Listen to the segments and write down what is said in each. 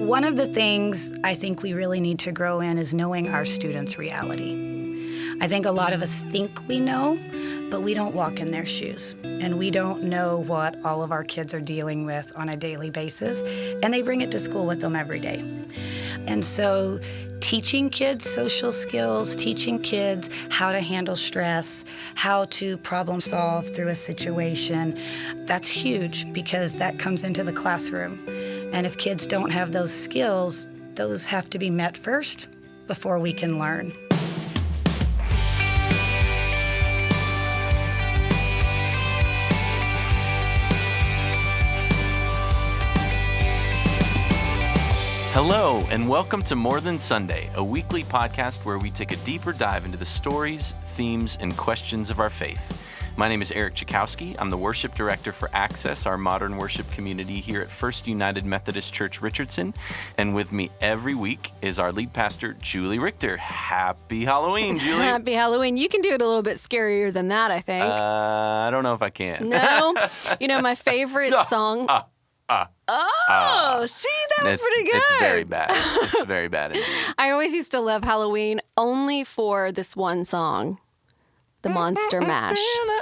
One of the things I think we really need to grow in is knowing our students' reality. I think a lot of us think we know, but we don't walk in their shoes. And we don't know what all of our kids are dealing with on a daily basis. And they bring it to school with them every day. And so teaching kids social skills, teaching kids how to handle stress, how to problem solve through a situation, that's huge because that comes into the classroom. And if kids don't have those skills, those have to be met first before we can learn. Hello, and welcome to More Than Sunday, a weekly podcast where we take a deeper dive into the stories, themes, and questions of our faith. My name is Eric Chakowski. I'm the worship director for Access, our modern worship community here at First United Methodist Church, Richardson. And with me every week is our lead pastor, Julie Richter. Happy Halloween, Julie. Happy Halloween. You can do it a little bit scarier than that, I think. I don't know if I can. No? You know, my favorite song... see, that was pretty good. It's very bad. It's very bad. I always used to love Halloween only for this one song, the Monster Mash.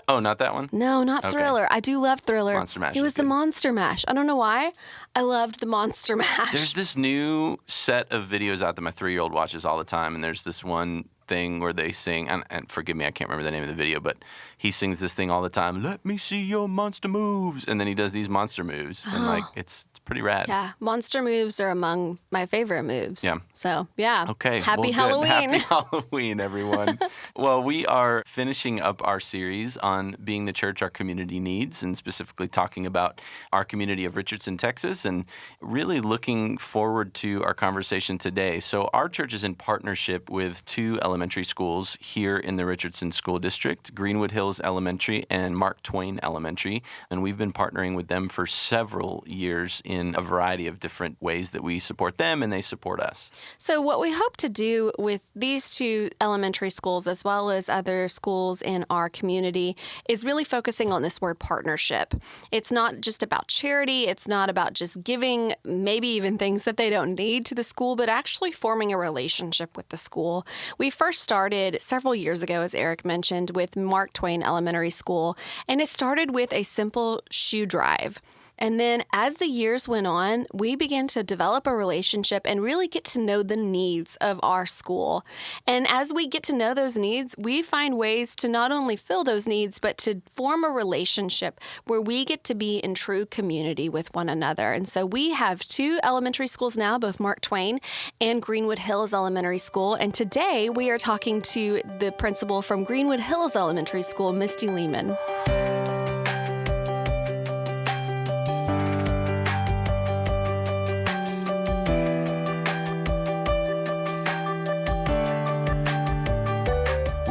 Oh, not that one? No, not Thriller. I do love Thriller. Monster Mash. It was the good. Monster Mash. I don't know why. I loved the Monster Mash. There's this new set of videos out that my 3-year-old watches all the time, and there's this one thing where they sing, and forgive me, I can't remember the name of the video, but he sings this thing all the time, let me see your monster moves, and then he does these monster moves, and it's pretty rad. Yeah, monster moves are among my favorite moves. Yeah. So, yeah. Okay. Happy Halloween. Halloween. Happy Halloween, everyone. Well, we are finishing up our series on being the church our community needs, and specifically talking about our community of Richardson, Texas, and really looking forward to our conversation today. So our church is in partnership with 2 elementary schools here in the Richardson School District, Greenwood Hills Elementary and Mark Twain Elementary, and we've been partnering with them for several years in a variety of different ways that we support them and they support us. So what we hope to do with these 2 elementary schools, as well as other schools in our community, is really focusing on this word partnership. It's not just about charity. It's not about just giving maybe even things that they don't need to the school, but actually forming a relationship with the school. We first started several years ago, as Eric mentioned, with Mark Twain Elementary School, and it started with a simple shoe drive. And then as the years went on, we began to develop a relationship and really get to know the needs of our school. And as we get to know those needs, we find ways to not only fill those needs, but to form a relationship where we get to be in true community with one another. And so we have 2 elementary schools now, both Mark Twain and Greenwood Hills Elementary School. And today we are talking to the principal from Greenwood Hills Elementary School, Misti Lehman.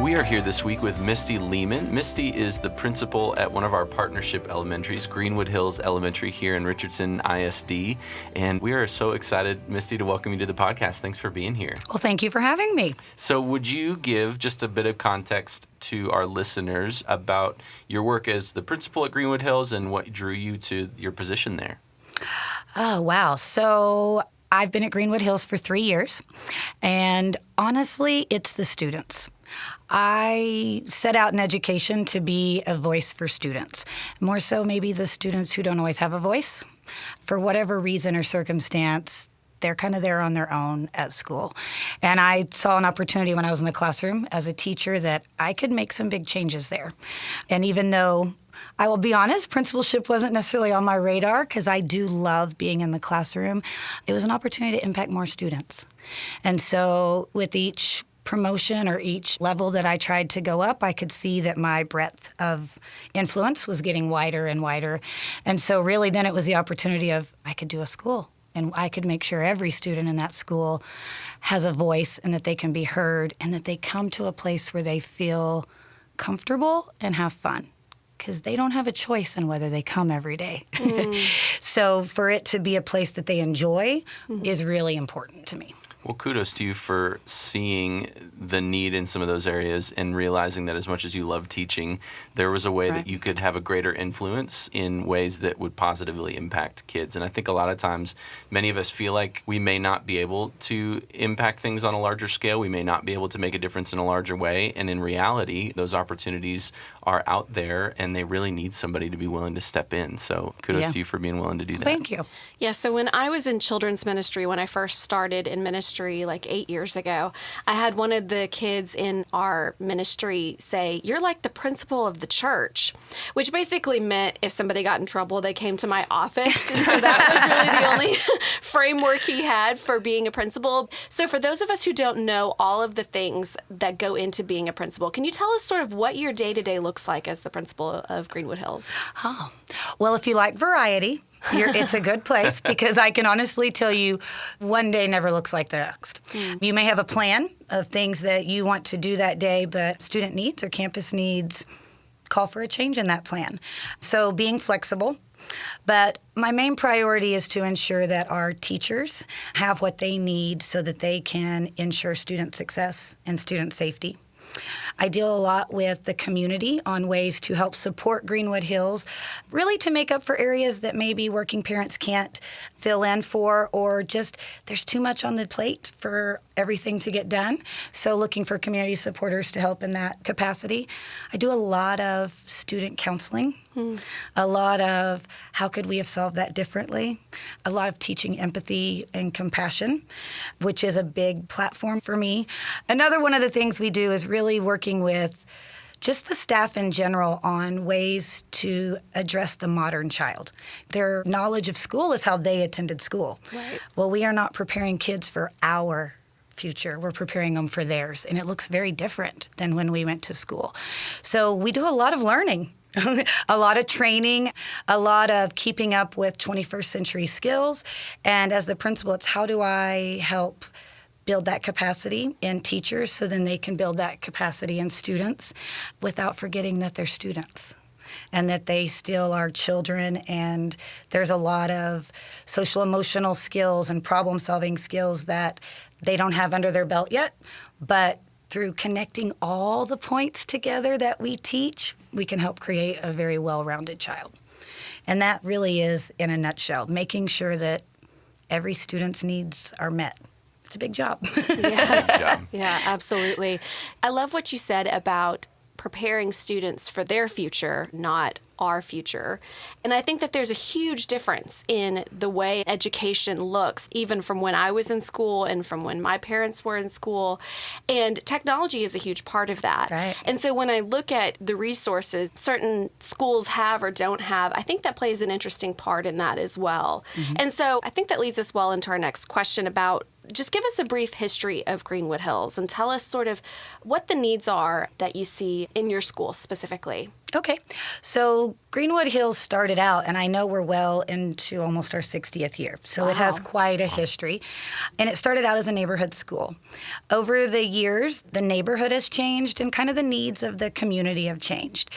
We are here this week with Misti Lehman. Misti is the principal at one of our partnership elementaries, Greenwood Hills Elementary here in Richardson ISD. And we are so excited, Misti, to welcome you to the podcast. Thanks for being here. Well, thank you for having me. So would you give just a bit of context to our listeners about your work as the principal at Greenwood Hills and what drew you to your position there? Oh, wow. So I've been at Greenwood Hills for 3 years, and honestly, it's the students. I set out in education to be a voice for students, more so maybe the students who don't always have a voice. For whatever reason or circumstance, they're kind of there on their own at school. And I saw an opportunity when I was in the classroom as a teacher that I could make some big changes there. And even though I will be honest, principalship wasn't necessarily on my radar because I do love being in the classroom, it was an opportunity to impact more students. And so with each promotion or each level that I tried to go up, I could see that my breadth of influence was getting wider and wider. And so really then it was the opportunity of I could do a school and I could make sure every student in that school has a voice and that they can be heard and that they come to a place where they feel comfortable and have fun, because they don't have a choice in whether they come every day. So for it to be a place that they enjoy is really important to me. Well, kudos to you for seeing the need in some of those areas and realizing that as much as you love teaching, there was a way that you could have a greater influence in ways that would positively impact kids. And I think a lot of times, many of us feel like we may not be able to impact things on a larger scale. We may not be able to make a difference in a larger way. And in reality, those opportunities are out there and they really need somebody to be willing to step in. So kudos to you for being willing to do that. Thank you. Yeah, so when I was in children's ministry, when I first started in ministry like 8 years ago, I had one of the kids in our ministry say, "You're like the principal of the church," which basically meant if somebody got in trouble, they came to my office. And so that was really the only framework he had for being a principal. So for those of us who don't know all of the things that go into being a principal, can you tell us sort of what your day-to-day looks like as the principal of Greenwood Hills? Oh, well, if you like variety, it's a good place because I can honestly tell you one day never looks like the next. You may have a plan of things that you want to do that day, but student needs or campus needs call for a change in that plan. So being flexible. But my main priority is to ensure that our teachers have what they need so that they can ensure student success and student safety. I deal a lot with the community on ways to help support Greenwood Hills, really to make up for areas that maybe working parents can't fill in for, or just there's too much on the plate for everything to get done. So looking for community supporters to help in that capacity. I do a lot of student counseling, a lot of how could we have solved that differently, a lot of teaching empathy and compassion, which is a big platform for me. Another one of the things we do is really working with just the staff in general on ways to address the modern child. Their knowledge of school is how they attended school. Right. Well, we are not preparing kids for our future. We're preparing them for theirs, and it looks very different than when we went to school. So we do a lot of learning. A lot of training, a lot of keeping up with 21st century skills. And as the principal, it's how do I help build that capacity in teachers so then they can build that capacity in students without forgetting that they're students and that they still are children. And there's a lot of social emotional skills and problem solving skills that they don't have under their belt yet, but through connecting all the points together that we teach, we can help create a very well-rounded child. And that really is, in a nutshell, making sure that every student's needs are met. It's a big job. Yes. Yeah, absolutely. I love what you said about preparing students for their future, not our future. And I think that there's a huge difference in the way education looks, even from when I was in school and from when my parents were in school. And technology is a huge part of that. Right. And so when I look at the resources certain schools have or don't have, I think that plays an interesting part in that as well. And so I think that leads us well into our next question about just give us a brief history of Greenwood Hills and tell us sort of what the needs are that you see in your school specifically. Okay. So Greenwood Hills started out, and I know we're well into almost our 60th year, so it has quite a history. And it started out as a neighborhood school. Over the years, the neighborhood has changed and kind of the needs of the community have changed.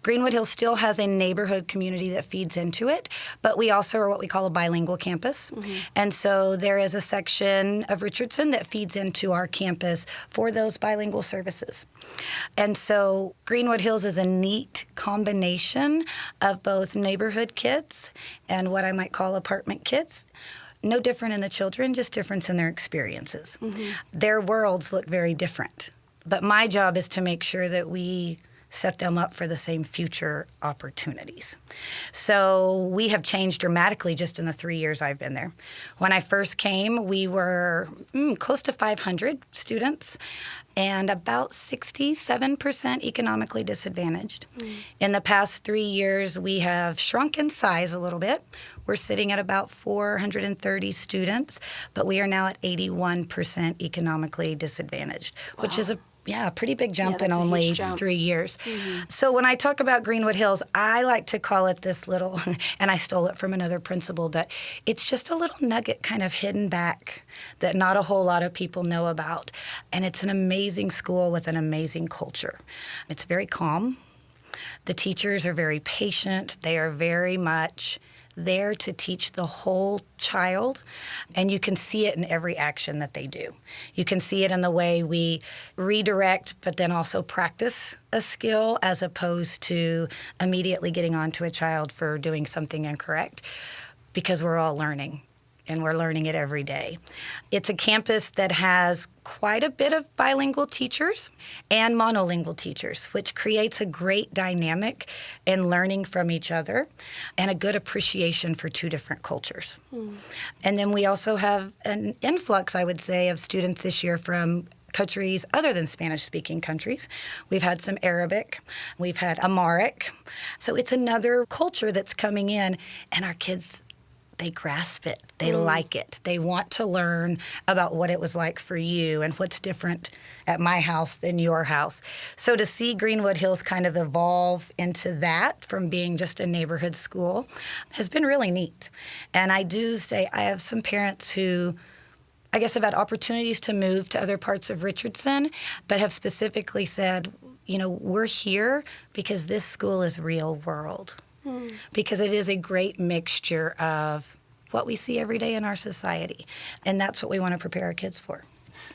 Greenwood Hills still has a neighborhood community that feeds into it, but we also are what we call a bilingual campus. And so there is a section of Richardson that feeds into our campus for those bilingual services. And so Greenwood Hills is a neat combination of both neighborhood kids and what I might call apartment kids. No different in the children, just difference in their experiences. Their worlds look very different. But my job is to make sure that we set them up for the same future opportunities. So we have changed dramatically just in the 3 years I've been there. When I first came, we were close to 500 students and about 67% economically disadvantaged. In the past 3 years, we have shrunk in size a little bit. We're sitting at about 430 students, but we are now at 81% economically disadvantaged, which is a pretty big jump in only 3 years. So when I talk about Greenwood Hills, I like to call it this little, and I stole it from another principal, but it's just a little nugget kind of hidden back that not a whole lot of people know about. And it's an amazing school with an amazing culture. It's very calm. The teachers are very patient. They are very much there to teach the whole child, and you can see it in every action that they do. You can see it in the way we redirect, but then also practice a skill as opposed to immediately getting onto a child for doing something incorrect, because we're all learning. And we're learning it every day. It's a campus that has quite a bit of bilingual teachers and monolingual teachers, which creates a great dynamic in learning from each other and a good appreciation for two different cultures. And then we also have an influx, I would say, of students this year from countries other than Spanish-speaking countries. We've had some Arabic. We've had Amharic. So it's another culture that's coming in, and our kids, they grasp it. They like it. They want to learn about what it was like for you and what's different at my house than your house. So to see Greenwood Hills kind of evolve into that from being just a neighborhood school has been really neat. And I do say I have some parents who I guess have had opportunities to move to other parts of Richardson, but have specifically said, you know, we're here because this school is real world. Because it is a great mixture of what we see every day in our society. And that's what we want to prepare our kids for.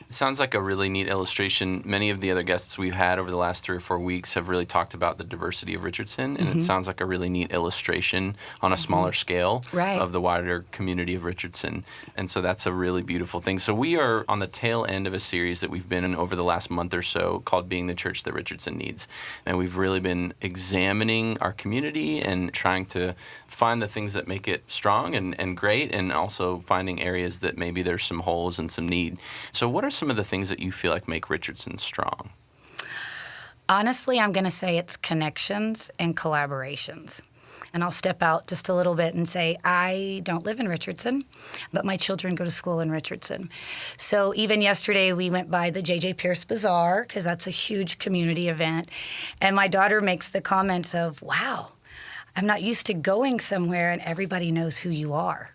It sounds like a really neat illustration. Many of the other guests we've had over the last 3 or 4 weeks have really talked about the diversity of Richardson, and it sounds like a really neat illustration on a smaller scale of the wider community of Richardson. And so that's a really beautiful thing. So we are on the tail end of a series that we've been in over the last month or so called Being the Church That Richardson Needs. And we've really been examining our community and trying to find the things that make it strong and great, and also finding areas that maybe there's some holes and some need. So what are some of the things that you feel like make Richardson strong? Honestly, I'm going to say it's connections and collaborations. And I'll step out just a little bit and say, I don't live in Richardson, but my children go to school in Richardson. So even yesterday, we went by the J.J. Pierce Bazaar, because that's a huge community event. And my daughter makes the comment of, wow, I'm not used to going somewhere and everybody knows who you are.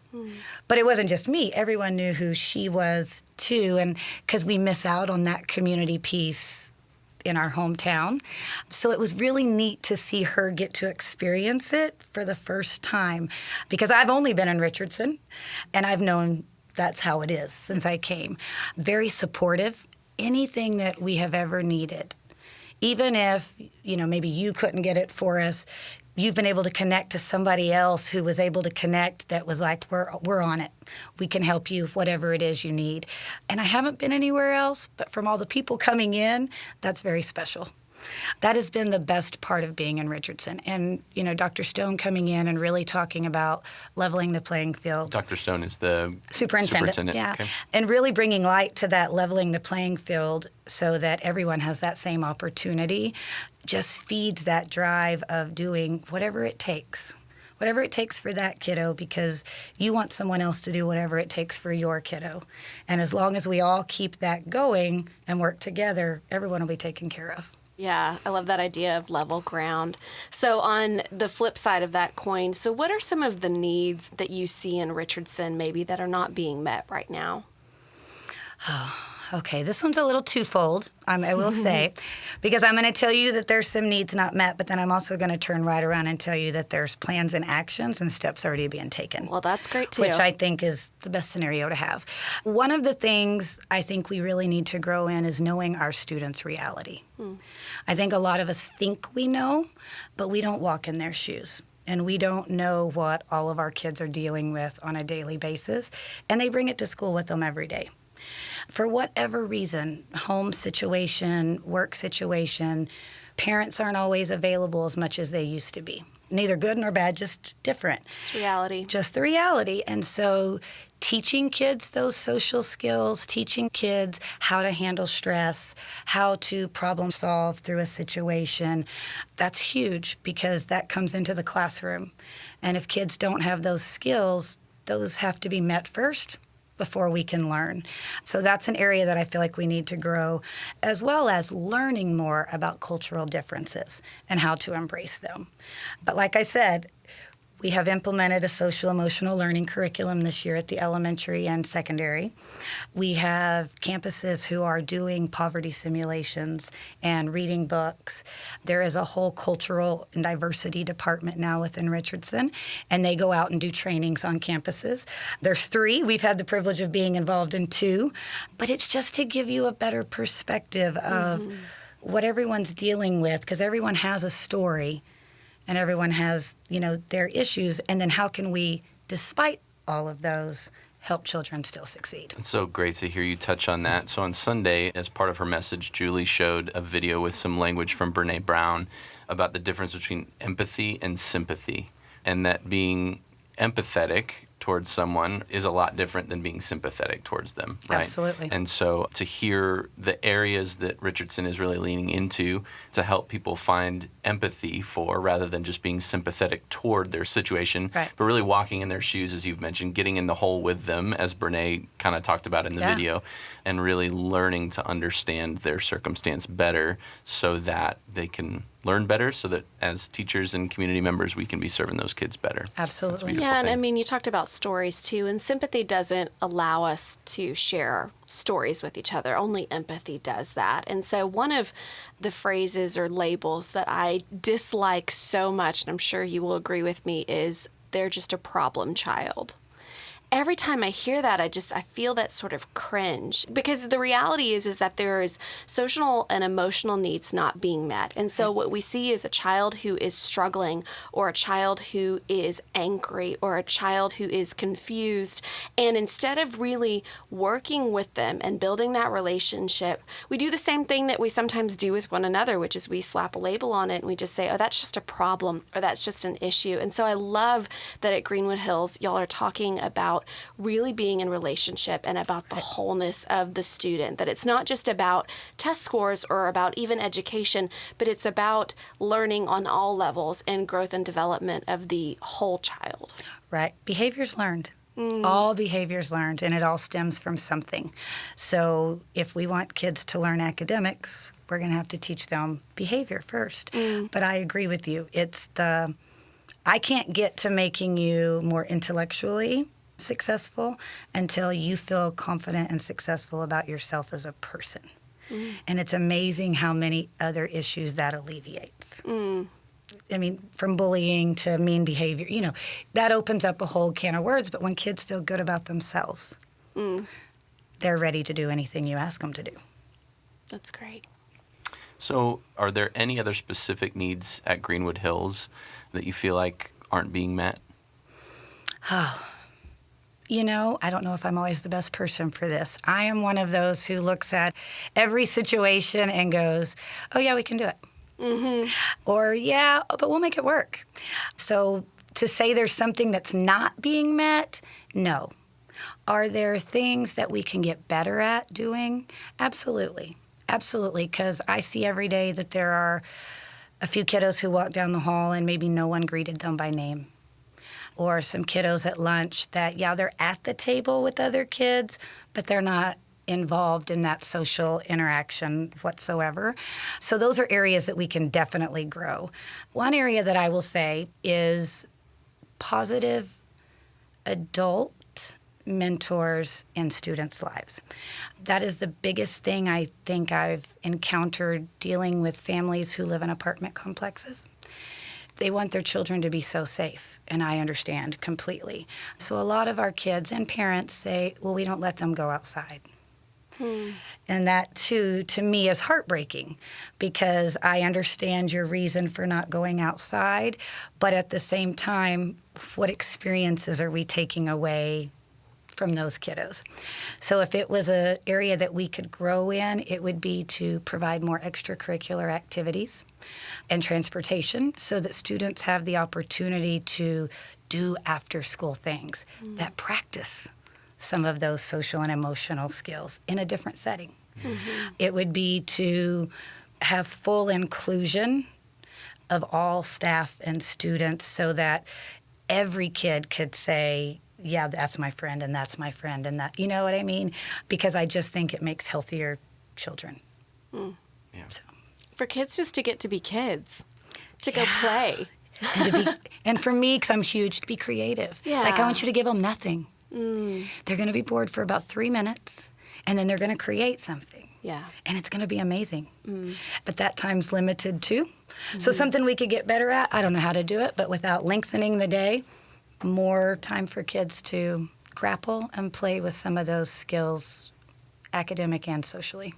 But it wasn't just me. Everyone knew who she was, too, and because we miss out on that community piece in our hometown. So it was really neat to see her get to experience it for the first time, because I've only been in Richardson, and I've known that's how it is since I came. Very supportive. Anything that we have ever needed. Even if, you know, maybe you couldn't get it for us, you've been able to connect to somebody else who was able to connect that was like, we're on it. We can help you, whatever it is you need. And I haven't been anywhere else, but from all the people coming in, that's very special. That has been the best part of being in Richardson. And, you know, Dr. Stone coming in and really talking about leveling the playing field. Dr. Stone is the superintendent. Yeah. Okay. And really bringing light to that leveling the playing field so that everyone has that same opportunity just feeds that drive of doing whatever it takes. Whatever it takes for that kiddo, because you want someone else to do whatever it takes for your kiddo. And as long as we all keep that going and work together, everyone will be taken care of. Yeah, I love that idea of level ground. So on the flip side of that coin, so what are some of the needs that you see in Richardson maybe that are not being met right now? Okay, this one's a little twofold, I will say, because I'm going to tell you that there's some needs not met, but then I'm also going to turn right around and tell you that there's plans and actions and steps already being taken. Well, that's great, too. Which I think is the best scenario to have. One of the things I think we really need to grow in is knowing our students' reality. I think a lot of us think we know, but we don't walk in their shoes. And we don't know what all of our kids are dealing with on a daily basis, and they bring it to school with them every day. For whatever reason, home situation, work situation, parents aren't always available as much as they used to be. Neither good nor bad, just different. Just reality. Just the reality. And so teaching kids those social skills, teaching kids how to handle stress, how to problem solve through a situation, that's huge, because that comes into the classroom. And if kids don't have those skills, those have to be met first before we can learn. So that's an area that I feel like we need to grow, as well as learning more about cultural differences and how to embrace them. But like I said, We have implemented a social emotional learning curriculum this year at the elementary and secondary. We have campuses who are doing poverty simulations and reading books. There is a whole cultural and diversity department now within Richardson, and they go out and do trainings on campuses. There's 3. We've had the privilege of being involved in 2, but it's just to give you a better perspective of what everyone's dealing with, because everyone has a story and everyone has, their issues, and then how can we, despite all of those, help children still succeed. It's so great to hear you touch on that. So on Sunday, as part of her message, Julie showed a video with some language from Brene Brown about the difference between empathy and sympathy, and that being empathetic towards someone is a lot different than being sympathetic towards them, right? Absolutely. And so to hear the areas that Richardson is really leaning into to help people find empathy for, rather than just being sympathetic toward their situation, right, but really walking in their shoes, as you've mentioned, getting in the hole with them, as Brene kind of talked about in the video, and really learning to understand their circumstance better so that they can learn better, so that as teachers and community members, we can be serving those kids better. Absolutely. Yeah, and I mean, you talked about stories too, and sympathy doesn't allow us to share stories with each other. Only empathy does that. And so one of the phrases or labels that I dislike so much, and I'm sure you will agree with me, is they're just a problem child. Every time I hear that, I feel that sort of cringe, because the reality is that there is social and emotional needs not being met. And so what we see is a child who is struggling, or a child who is angry, or a child who is confused. And instead of really working with them and building that relationship, we do the same thing that we sometimes do with one another, which is we slap a label on it and we just say, oh, that's just a problem, or that's just an issue. And so I love that at Greenwood Hills, y'all are talking about really being in relationship and about the wholeness of the student, that it's not just about test scores or about even education, but it's about learning on all levels and growth and development of the whole child. Right. Behaviors learned. All behaviors learned, and it all stems from something. So if we want kids to learn academics, we're going to have to teach them behavior first. But I agree with you. I can't get to making you more intellectually successful until you feel confident and successful about yourself as a person. And it's amazing how many other issues that alleviates. I mean, from bullying to mean behavior, that opens up a whole can of words. But when kids feel good about themselves, they're ready to do anything you ask them to do. That's great. So are there any other specific needs at Greenwood Hills that you feel like aren't being met? I don't know if I'm always the best person for this. I am one of those who looks at every situation and goes, oh, yeah, we can do it. Or, yeah, but we'll make it work. So to say there's something that's not being met, no. Are there things that we can get better at doing? Absolutely. Absolutely, because I see every day that there are a few kiddos who walk down the hall and maybe no one greeted them by name. Or some kiddos at lunch that, they're at the table with other kids, but they're not involved in that social interaction whatsoever. So those are areas that we can definitely grow. One area that I will say is positive adult mentors in students' lives. That is the biggest thing I think I've encountered dealing with families who live in apartment complexes. They want their children to be so safe, and I understand completely. So a lot of our kids and parents say, well, we don't let them go outside. And that, too, to me, is heartbreaking, because I understand your reason for not going outside, but at the same time, what experiences are we taking away from those kiddos? So if it was an area that we could grow in, it would be to provide more extracurricular activities and transportation so that students have the opportunity to do after-school things that practice some of those social and emotional skills in a different setting. It would be to have full inclusion of all staff and students so that every kid could say, yeah, that's my friend, and that's my friend, and that, you know what I mean? Because I just think it makes healthier children. Yeah. So. For kids just to get to be kids, to go play. And, and for me, because I'm huge, to be creative. Yeah. Like, I want you to give them nothing. They're going to be bored for about 3 minutes, and then they're going to create something. Yeah. And it's going to be amazing. But that time's limited too. So something we could get better at, I don't know how to do it, but without lengthening the day, more time for kids to grapple and play with some of those skills, academic and socially.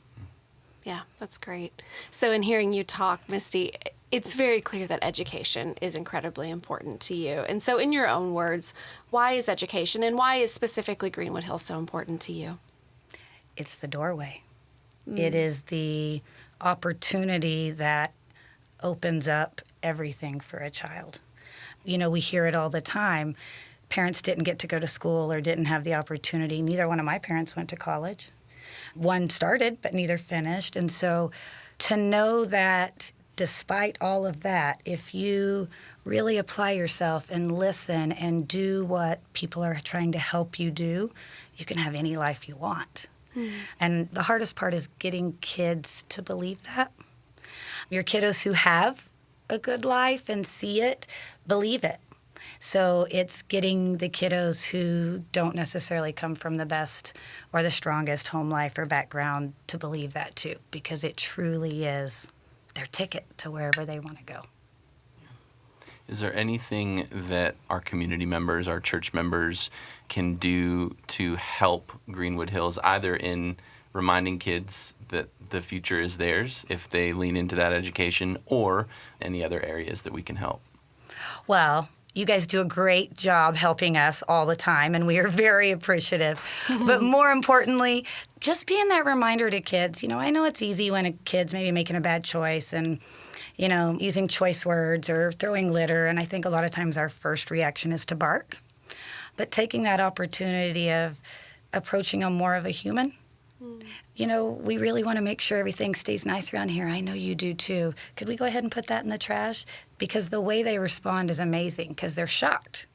Yeah, that's great. So in hearing you talk, Misty, it's very clear that education is incredibly important to you. And so in your own words, why is education and why is specifically Greenwood Hills so important to you? It's the doorway. It is the opportunity that opens up everything for a child. You know, we hear it all the time. Parents didn't get to go to school or didn't have the opportunity. Neither one of my parents went to college. One started, but neither finished. And so to know that despite all of that, if you really apply yourself and listen and do what people are trying to help you do, you can have any life you want. And the hardest part is getting kids to believe that. Your kiddos who have a good life and see it, believe it. So it's getting the kiddos who don't necessarily come from the best or the strongest home life or background to believe that too, because it truly is their ticket to wherever they want to go. Is there anything that our community members, our church members can do to help Greenwood Hills, either in reminding kids that the future is theirs if they lean into that education, or any other areas that we can help? Well, you guys do a great job helping us all the time, and we are very appreciative. But more importantly, just being that reminder to kids. You know, I know it's easy when a kid's maybe making a bad choice and, you know, using choice words or throwing litter, and I think a lot of times our first reaction is to bark. But taking that opportunity of approaching them more of a human. You know, we really want to make sure everything stays nice around here. I know you do too. Could we go ahead and put that in the trash? Because the way they respond is amazing, because they're shocked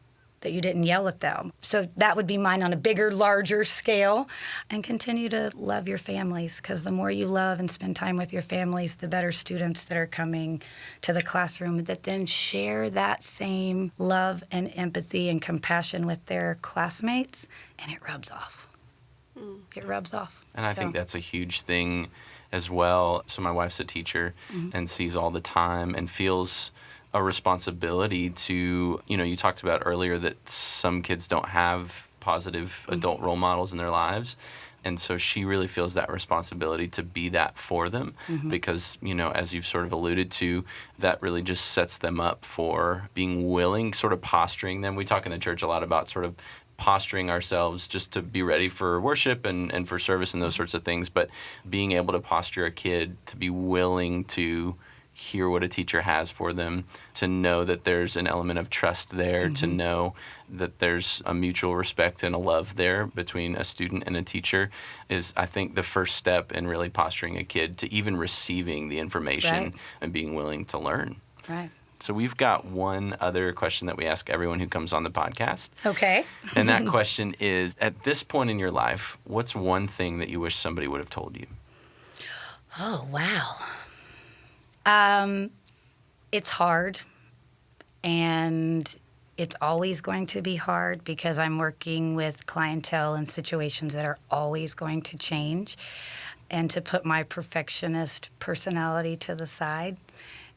that you didn't yell at them. So that would be mine on a bigger, larger scale. And continue to love your families, because the more you love and spend time with your families, the better students that are coming to the classroom that then share that same love and empathy and compassion with their classmates, and it rubs off. It rubs off. And I think that's a huge thing as well. So my wife's a teacher and sees all the time and feels a responsibility to, you know, you talked about earlier that some kids don't have positive adult role models in their lives. And so she really feels that responsibility to be that for them because, you know, as you've sort of alluded to, that really just sets them up for being willing, sort of posturing them. We talk in the church a lot about sort of posturing ourselves just to be ready for worship and for service and those sorts of things, but being able to posture a kid to be willing to hear what a teacher has for them, to know that there's an element of trust there, to know that there's a mutual respect and a love there between a student and a teacher is, I think, the first step in really posturing a kid to even receiving the information and being willing to learn. Right. So we've got one other question that we ask everyone who comes on the podcast. Okay. And that question is, at this point in your life, what's one thing that you wish somebody would have told you? Oh, wow. It's hard, and it's always going to be hard because I'm working with clientele and situations that are always going to change, and to put my perfectionist personality to the side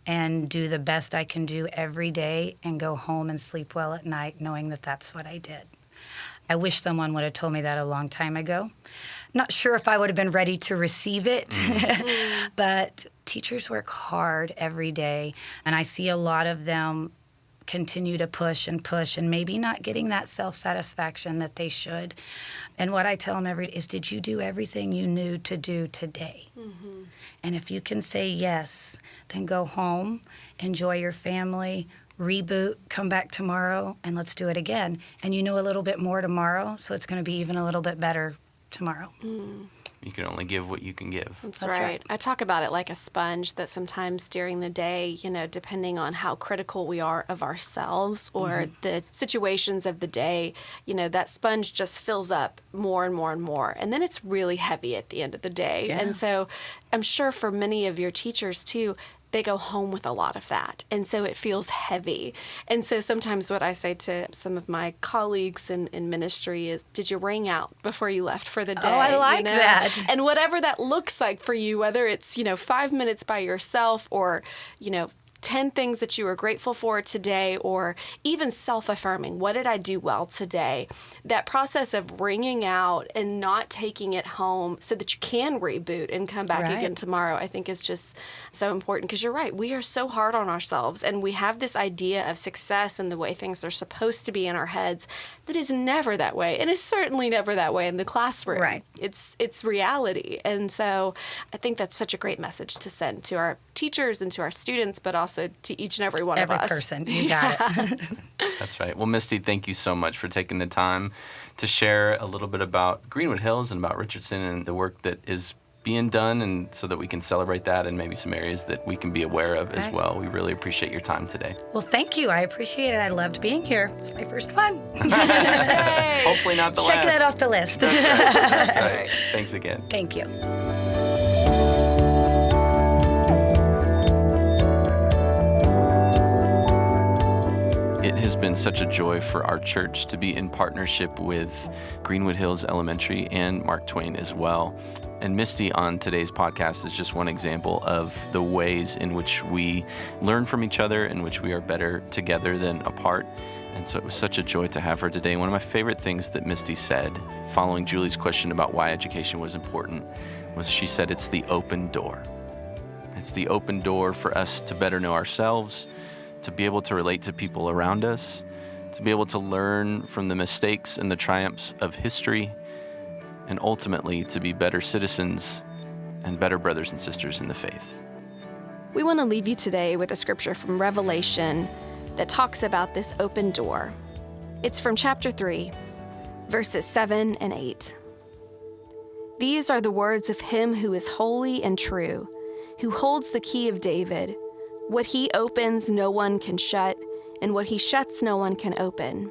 and do the best I can do every day and go home and sleep well at night knowing that that's what I did. I wish someone would have told me that a long time ago. Not sure if I would have been ready to receive it, but teachers work hard every day, and I see a lot of them continue to push and maybe not getting that self-satisfaction that they should. And what I tell them every day is, did you do everything you knew to do today? And if you can say yes, then go home, enjoy your family, reboot, come back tomorrow, and let's do it again. And you know a little bit more tomorrow, so it's going to be even a little bit better tomorrow. You can only give what you can give. That's right. I talk about it like a sponge, that sometimes during the day, you know, depending on how critical we are of ourselves or the situations of the day, you know, that sponge just fills up more and more and more. And then it's really heavy at the end of the day. Yeah. And so I'm sure for many of your teachers too, they go home with a lot of that. And so it feels heavy. And so sometimes what I say to some of my colleagues in ministry is, did you ring out before you left for the day? Oh, I like that. And whatever that looks like for you, whether it's, 5 minutes by yourself or, 10 things that you are grateful for today, or even self-affirming. What did I do well today? That process of ringing out and not taking it home so that you can reboot and come back again tomorrow, I think is just so important, because you're right. We are so hard on ourselves, and we have this idea of success and the way things are supposed to be in our heads that is never that way, and is certainly never that way in the classroom. Right. It's reality. And so I think that's such a great message to send to our teachers and to our students, but also to each and every one of us. Every person. You got it. That's right. Well, Misty, thank you so much for taking the time to share a little bit about Greenwood Hills and about Richardson and the work that is being done, and so that we can celebrate that and maybe some areas that we can be aware of as well. We really appreciate your time today. Well, thank you. I appreciate it. I loved being here. It's my first one. Hopefully not the last. Check that off the list. That's right. Thanks again. Thank you. It has been such a joy for our church to be in partnership with Greenwood Hills Elementary and Mark Twain as well. And Misty on today's podcast is just one example of the ways in which we learn from each other, in which we are better together than apart. And so it was such a joy to have her today. One of my favorite things that Misty said, following Julie's question about why education was important, was she said, it's the open door. It's the open door for us to better know ourselves, to be able to relate to people around us, to be able to learn from the mistakes and the triumphs of history, and ultimately to be better citizens and better brothers and sisters in the faith. We want to leave you today with a scripture from Revelation that talks about this open door. It's from chapter 3, verses 7 and 8. These are the words of him who is holy and true, who holds the key of David. What he opens, no one can shut, and what he shuts, no one can open.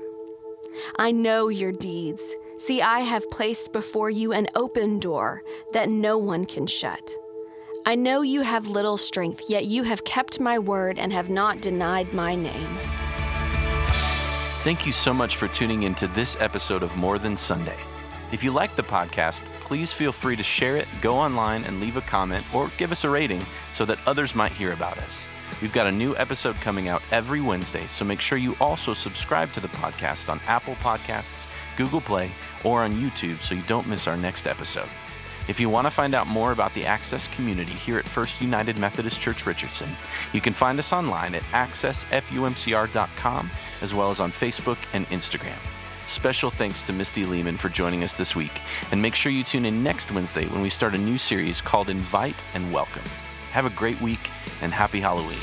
I know your deeds. See, I have placed before you an open door that no one can shut. I know you have little strength, yet you have kept my word and have not denied my name. Thank you so much for tuning into this episode of More Than Sunday. If you like the podcast, please feel free to share it, go online and leave a comment, or give us a rating so that others might hear about us. We've got a new episode coming out every Wednesday, so make sure you also subscribe to the podcast on Apple Podcasts, Google Play, or on YouTube so you don't miss our next episode. If you want to find out more about the Access community here at First United Methodist Church Richardson, you can find us online at accessfumcr.com, as well as on Facebook and Instagram. Special thanks to Misti Lehman for joining us this week, and make sure you tune in next Wednesday when we start a new series called Invite and Welcome. Have a great week, and happy Halloween.